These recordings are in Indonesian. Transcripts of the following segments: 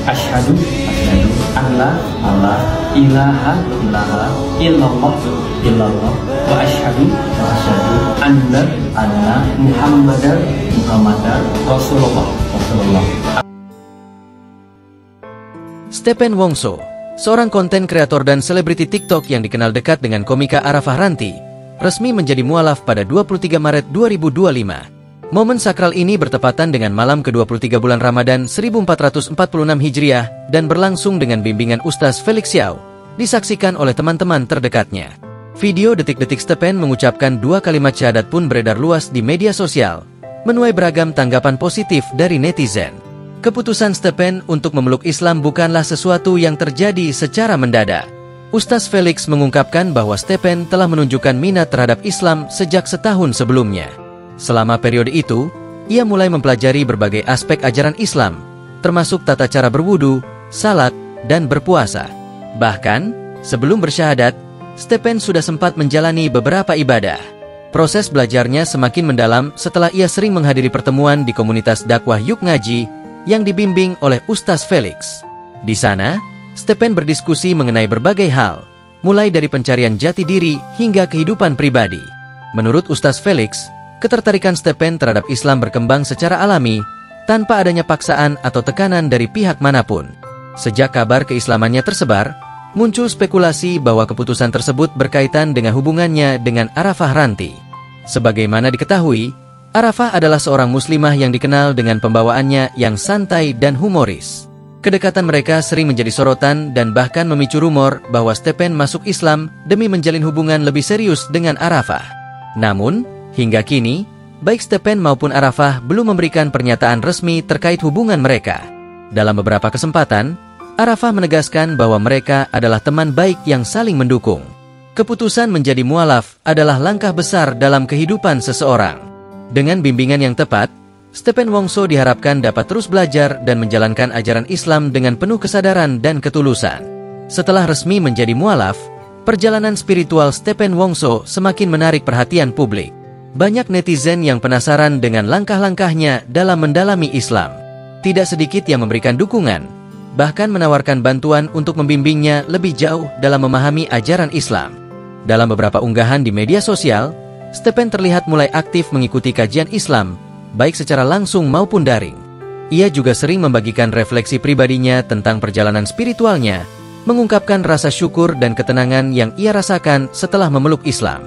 Asyhadu alla ilaha illallah wa asyhadu anna Muhammadar Rasulullah. Stephen Wongso, seorang konten kreator dan selebriti TikTok yang dikenal dekat dengan komika Arafah Ranti, resmi menjadi mualaf pada 23 Maret 2025. Momen sakral ini bertepatan dengan malam ke-23 bulan Ramadan 1446 Hijriah dan berlangsung dengan bimbingan Ustaz Felix Xiao, disaksikan oleh teman-teman terdekatnya. Video detik-detik Stephen mengucapkan 2 kalimat syahadat pun beredar luas di media sosial, menuai beragam tanggapan positif dari netizen. Keputusan Stephen untuk memeluk Islam bukanlah sesuatu yang terjadi secara mendadak. Ustaz Felix mengungkapkan bahwa Stephen telah menunjukkan minat terhadap Islam sejak setahun sebelumnya. Selama periode itu, ia mulai mempelajari berbagai aspek ajaran Islam, termasuk tata cara berwudu, salat, dan berpuasa. Bahkan, sebelum bersyahadat, Stephen sudah sempat menjalani beberapa ibadah. Proses belajarnya semakin mendalam setelah ia sering menghadiri pertemuan di komunitas dakwah Yuk Ngaji yang dibimbing oleh Ustaz Felix. Di sana, Stephen berdiskusi mengenai berbagai hal, mulai dari pencarian jati diri hingga kehidupan pribadi. Menurut Ustaz Felix, ketertarikan Stephen terhadap Islam berkembang secara alami, tanpa adanya paksaan atau tekanan dari pihak manapun. Sejak kabar keislamannya tersebar, muncul spekulasi bahwa keputusan tersebut berkaitan dengan hubungannya dengan Arafah Ranti. Sebagaimana diketahui, Arafah adalah seorang muslimah yang dikenal dengan pembawaannya yang santai dan humoris. Kedekatan mereka sering menjadi sorotan dan bahkan memicu rumor bahwa Stephen masuk Islam demi menjalin hubungan lebih serius dengan Arafah. Namun, hingga kini, baik Stephen maupun Arafah belum memberikan pernyataan resmi terkait hubungan mereka. Dalam beberapa kesempatan, Arafah menegaskan bahwa mereka adalah teman baik yang saling mendukung. Keputusan menjadi mualaf adalah langkah besar dalam kehidupan seseorang. Dengan bimbingan yang tepat, Stephen Wongso diharapkan dapat terus belajar dan menjalankan ajaran Islam dengan penuh kesadaran dan ketulusan. Setelah resmi menjadi mualaf, perjalanan spiritual Stephen Wongso semakin menarik perhatian publik. Banyak netizen yang penasaran dengan langkah-langkahnya dalam mendalami Islam. Tidak sedikit yang memberikan dukungan, bahkan menawarkan bantuan untuk membimbingnya lebih jauh dalam memahami ajaran Islam. Dalam beberapa unggahan di media sosial, Stephen terlihat mulai aktif mengikuti kajian Islam, baik secara langsung maupun daring. Ia juga sering membagikan refleksi pribadinya tentang perjalanan spiritualnya, mengungkapkan rasa syukur dan ketenangan yang ia rasakan setelah memeluk Islam.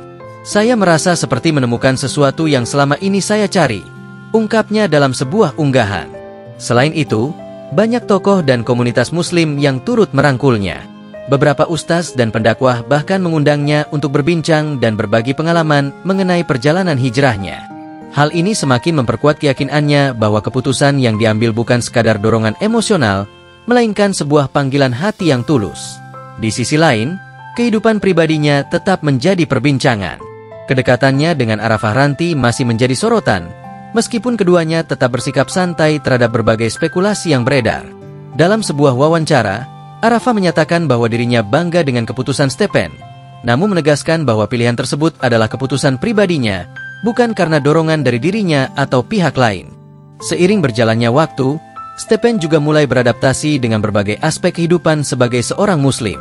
"Saya merasa seperti menemukan sesuatu yang selama ini saya cari," ungkapnya dalam sebuah unggahan. Selain itu, banyak tokoh dan komunitas muslim yang turut merangkulnya. Beberapa ustaz dan pendakwah bahkan mengundangnya untuk berbincang dan berbagi pengalaman mengenai perjalanan hijrahnya. Hal ini semakin memperkuat keyakinannya bahwa keputusan yang diambil bukan sekadar dorongan emosional, melainkan sebuah panggilan hati yang tulus. Di sisi lain, kehidupan pribadinya tetap menjadi perbincangan. Kedekatannya dengan Arafah Ranti masih menjadi sorotan, meskipun keduanya tetap bersikap santai terhadap berbagai spekulasi yang beredar. Dalam sebuah wawancara, Arafah menyatakan bahwa dirinya bangga dengan keputusan Stephen, namun menegaskan bahwa pilihan tersebut adalah keputusan pribadinya, bukan karena dorongan dari dirinya atau pihak lain. Seiring berjalannya waktu, Stephen juga mulai beradaptasi dengan berbagai aspek kehidupan sebagai seorang muslim.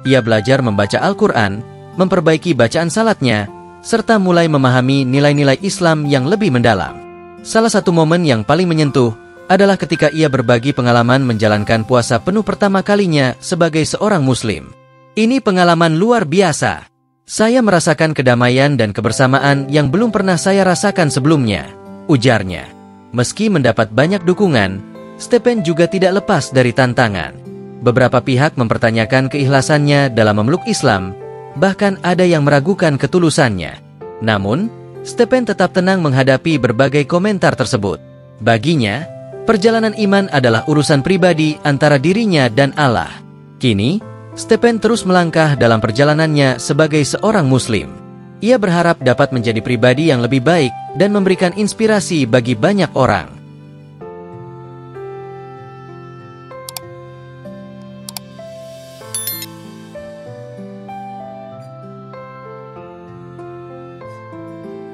Ia belajar membaca Al-Quran, memperbaiki bacaan salatnya, serta mulai memahami nilai-nilai Islam yang lebih mendalam. Salah satu momen yang paling menyentuh adalah ketika ia berbagi pengalaman menjalankan puasa penuh pertama kalinya sebagai seorang muslim. "Ini pengalaman luar biasa. Saya merasakan kedamaian dan kebersamaan yang belum pernah saya rasakan sebelumnya," ujarnya. Meski mendapat banyak dukungan, Stephen juga tidak lepas dari tantangan. Beberapa pihak mempertanyakan keikhlasannya dalam memeluk Islam, bahkan ada yang meragukan ketulusannya. Namun, Stephen tetap tenang menghadapi berbagai komentar tersebut. Baginya, perjalanan iman adalah urusan pribadi antara dirinya dan Allah. Kini, Stephen terus melangkah dalam perjalanannya sebagai seorang muslim. Ia berharap dapat menjadi pribadi yang lebih baik dan memberikan inspirasi bagi banyak orang.